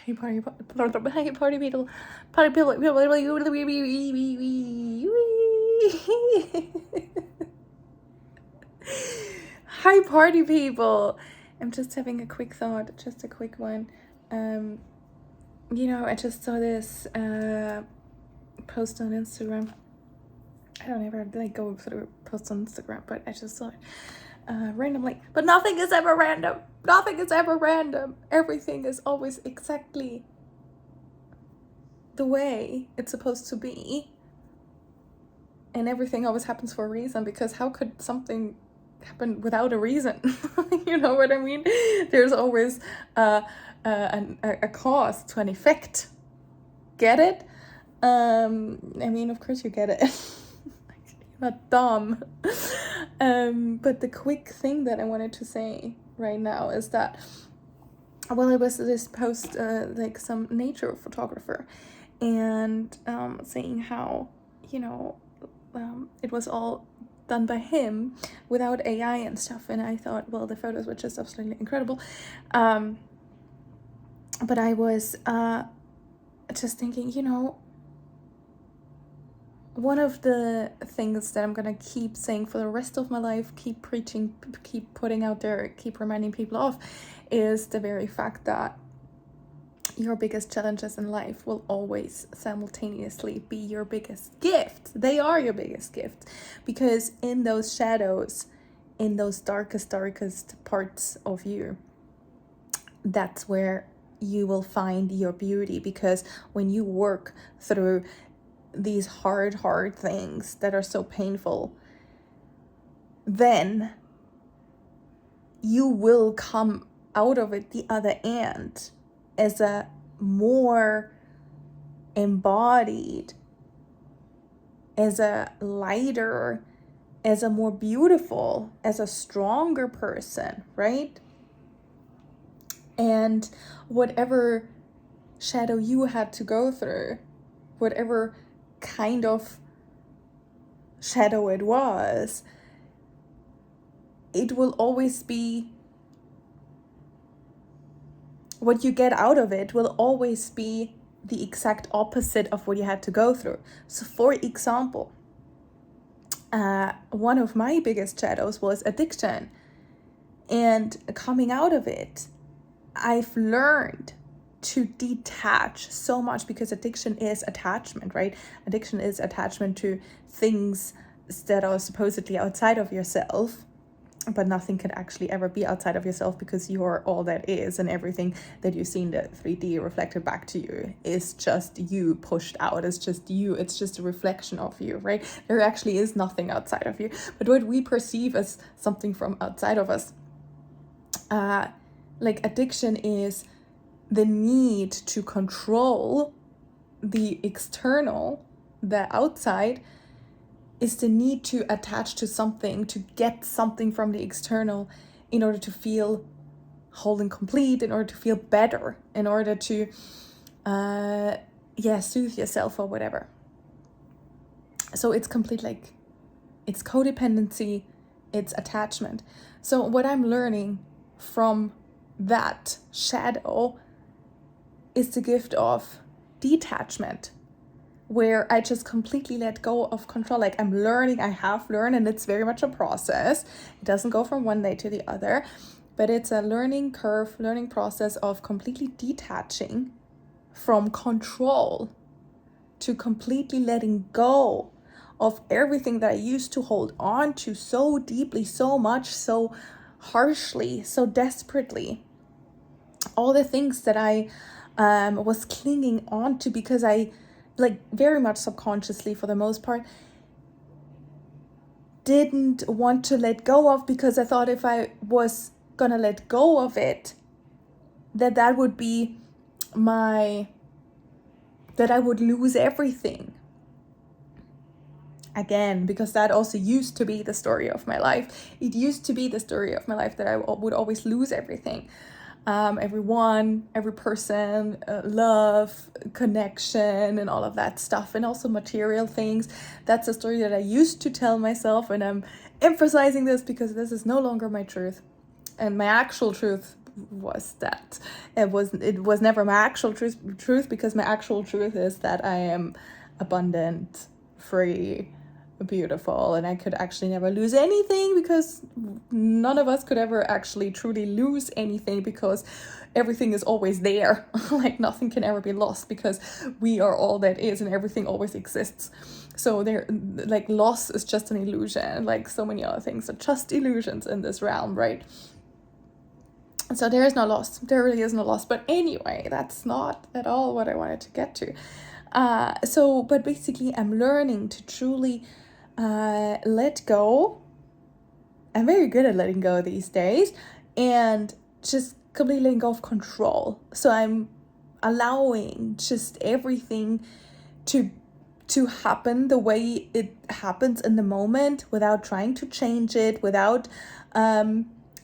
Hey party people, party people. Hi party people. I'm just having a quick thought, just a quick one. I just saw this post on Instagram. I don't ever go through posts on Instagram, but I just saw it randomly. But nothing is ever random. Nothing is ever random. Everything is always exactly the way it's supposed to be. And everything always happens for a reason, because how could something happen without a reason? You know what I mean? There's always a cause to an effect. Get it? Of course you get it. You're not dumb. But the quick thing that I wanted to say right now is that, well, it was this post, some nature photographer, and saying how, it was all done by him without AI and stuff. And I thought, well, the photos were just absolutely incredible. But I was just thinking, one of the things that I'm gonna keep saying for the rest of my life, keep preaching, keep putting out there, keep reminding people of, is the very fact that your biggest challenges in life will always simultaneously be your biggest gift. They are your biggest gift, because in those shadows, in those darkest parts of you, that's where you will find your beauty. Because when you work through these hard things that are so painful, then you will come out of it the other end as a more embodied, as a lighter, as a more beautiful, as a stronger person, right? And whatever shadow you had to go through, whatever kind of shadow it was, it will always be, what you get out of it will always be the exact opposite of what you had to go through. So for example, one of my biggest shadows was addiction, and coming out of it, I've learned to detach so much, because addiction is attachment, right? Addiction is attachment to things that are supposedly outside of yourself, but nothing can actually ever be outside of yourself, because you're all that is, and everything that you see in the 3D reflected back to you is just you pushed out. It's just you. It's just a reflection of you, right? There actually is nothing outside of you. But what we perceive as something from outside of us, addiction is the need to control the external, the outside, is the need to attach to something, to get something from the external in order to feel whole and complete, in order to feel better, in order to soothe yourself or whatever. So it's complete, it's codependency, it's attachment. So what I'm learning from that shadow is the gift of detachment, where I just completely let go of control. I have learned, and it's very much a process. It doesn't go from one day to the other, but it's a learning process of completely detaching from control, to completely letting go of everything that I used to hold on to so deeply, so much, so harshly, so desperately. All the things that I was clinging on to, because I, very much subconsciously for the most part, didn't want to let go of, because I thought if I was gonna let go of it, that would be that I would lose everything again, because that also used to be the story of my life. It used to be the story of my life that I would always lose everything. Everyone, every person, love, connection, and all of that stuff, and also material things. That's a story that I used to tell myself, and I'm emphasizing this because this is no longer my truth. And my actual truth was that it was never my actual truth, because my actual truth is that I am abundant, free, beautiful, and I could actually never lose anything, because none of us could ever actually truly lose anything, because everything is always there. Like nothing can ever be lost, because we are all that is, and everything always exists. So there, like, loss is just an illusion, like so many other things are just illusions in this realm, right? So there is no loss. There really is no loss. But anyway, that's not at all what I wanted to get to. But basically, I'm learning to truly let go. I'm very good at letting go these days, and just completely letting go of control. So I'm allowing just everything to happen the way it happens in the moment, without trying to change it, without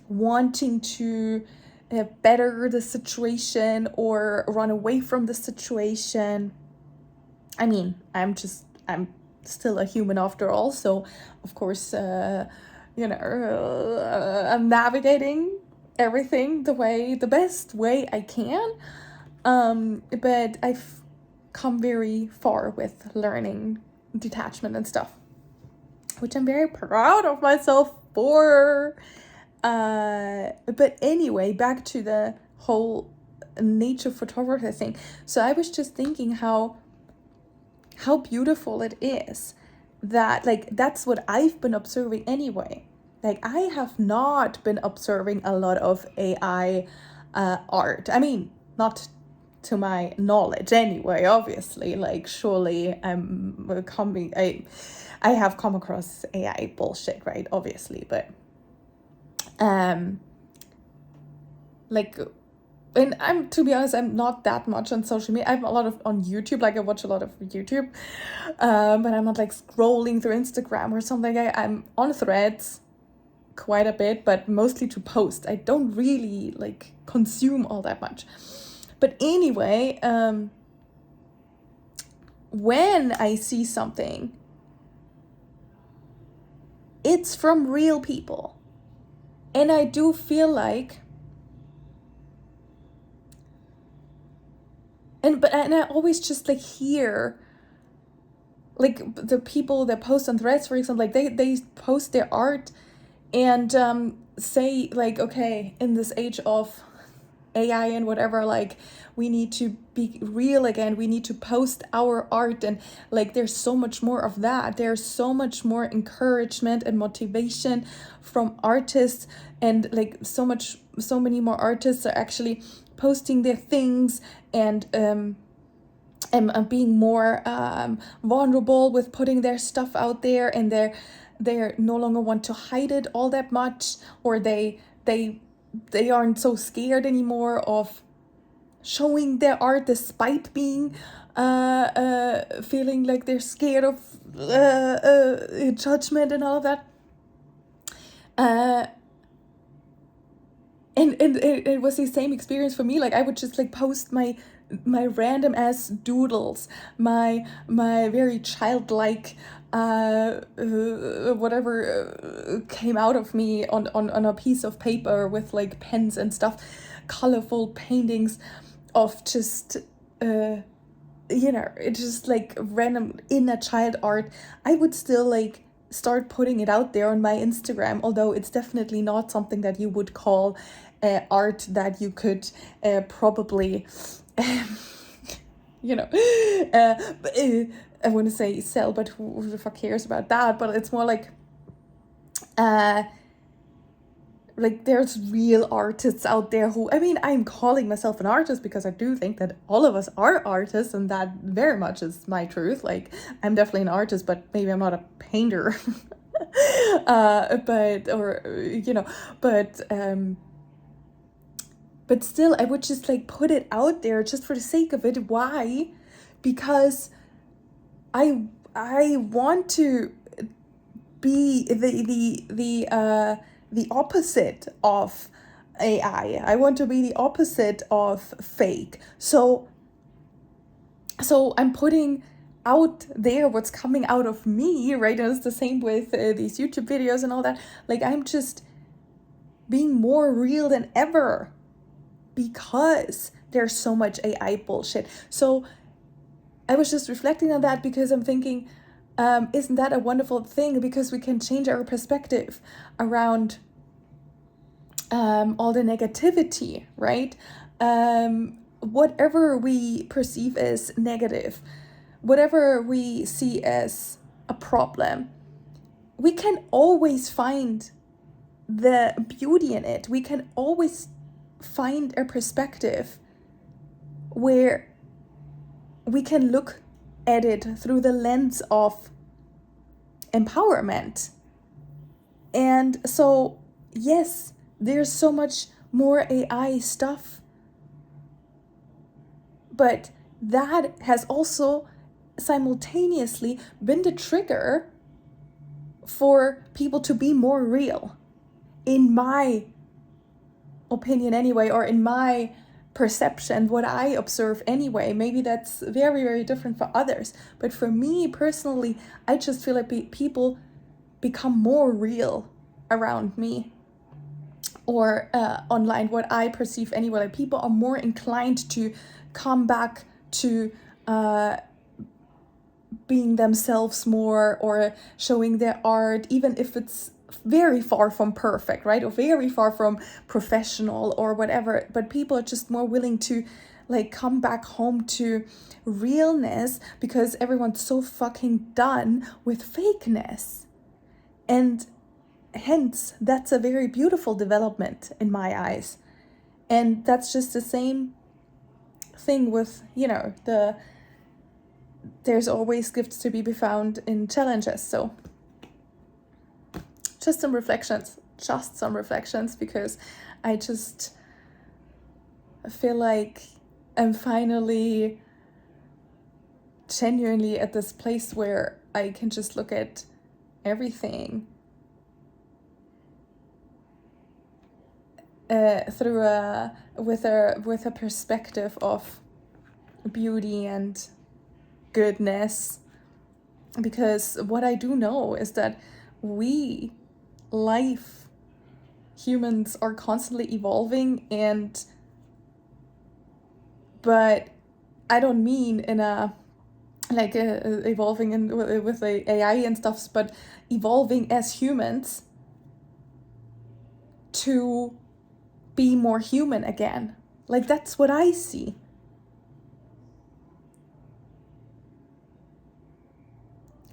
wanting to better the situation or run away from the situation. I mean, I'm still a human after all, so of course, I'm navigating everything the best way I can. But I've come very far with learning detachment and stuff, which I'm very proud of myself for. But anyway, back to the whole nature photography thing. So I was just thinking how beautiful it is that, like, that's what I've been observing anyway. Like, I have not been observing a lot of AI art. I mean, not to my knowledge anyway, obviously. Like, surely I have come across AI bullshit, right? Obviously, but like, and to be honest, I'm not that much on social media. I'm a lot on YouTube, like I watch a lot of YouTube, but I'm not like scrolling through Instagram or something. I'm on Threads quite a bit, but mostly to post. I don't really like consume all that much. But anyway, when I see something, it's from real people. And I do feel like, and I always just like hear, like, the people that post on Threads, for example, like they post their art and say like, okay, in this age of AI and whatever, like, we need to be real again, we need to post our art, and like there's so much more of that. There's so much more encouragement and motivation from artists, and like so many more artists are actually posting their things and being more vulnerable with putting their stuff out there, and they're no longer want to hide it all that much, or they aren't so scared anymore of showing their art, despite being feeling like they're scared of judgment and all of that. And it was the same experience for me. Like, I would just like post my random ass doodles, my very childlike whatever came out of me on a piece of paper with like pens and stuff, colorful paintings of just it's just like random inner child art. I would still like start putting it out there on my Instagram, although it's definitely not something that you would call art that you could probably I want to say sell, but who the fuck cares about that? But it's more like there's real artists out there who, I mean, I'm calling myself an artist because I do think that all of us are artists, and that very much is my truth. Like, I'm definitely an artist, but maybe I'm not a painter. But still, I would just like put it out there just for the sake of it. Why? Because I want to be the opposite of AI. I want to be the opposite of fake. So I'm putting out there what's coming out of me, right? And it's the same with these YouTube videos and all that. Like, I'm just being more real than ever. because there's so much AI bullshit. So I was just reflecting on that because I'm thinking, isn't that a wonderful thing? Because we can change our perspective around all the negativity, right? Whatever we perceive as negative, whatever we see as a problem, we can always find the beauty in it. We can always find a perspective where we can look at it through the lens of empowerment. And so, yes, there's so much more AI stuff, but that has also simultaneously been the trigger for people to be more real, in my opinion anyway, or in my perception, what I observe anyway. Maybe that's very, very different for others, but for me personally, I just feel like people become more real around me, or online, what I perceive anyway. Like, people are more inclined to come back to being themselves more, or showing their art, even if it's very far from perfect, right? Or very far from professional or whatever. But people are just more willing to like come back home to realness, because everyone's so fucking done with fakeness. And hence, that's a very beautiful development in my eyes. And that's just the same thing with, there's always gifts to be found in challenges. So just some reflections, because I just feel like I'm finally genuinely at this place where I can just look at everything with a perspective of beauty and goodness. Because what I do know is that humans are constantly evolving, but I don't mean in a like evolving with the AI and stuff, but evolving as humans to be more human again. Like, that's what I see.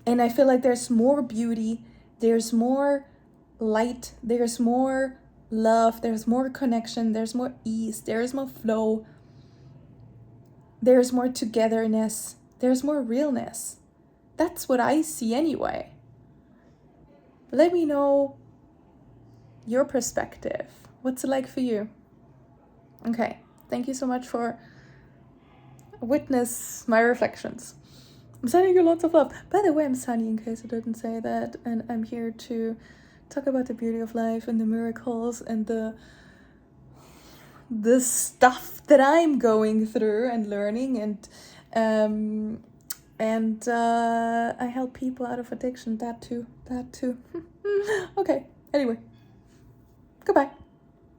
And I feel like there's more beauty, there's more light, there's more love, there's more connection, there's more ease, there's more flow, there's more togetherness, there's more realness. That's what I see anyway. Let me know your perspective. What's it like for you? Okay, thank you so much for witness my reflections. I'm sending you lots of love. By the way, I'm Sunny, in case I didn't say that, and I'm here to talk about the beauty of life and the miracles and the stuff that I'm going through and learning, and I help people out of addiction. That too. Okay. Anyway, goodbye.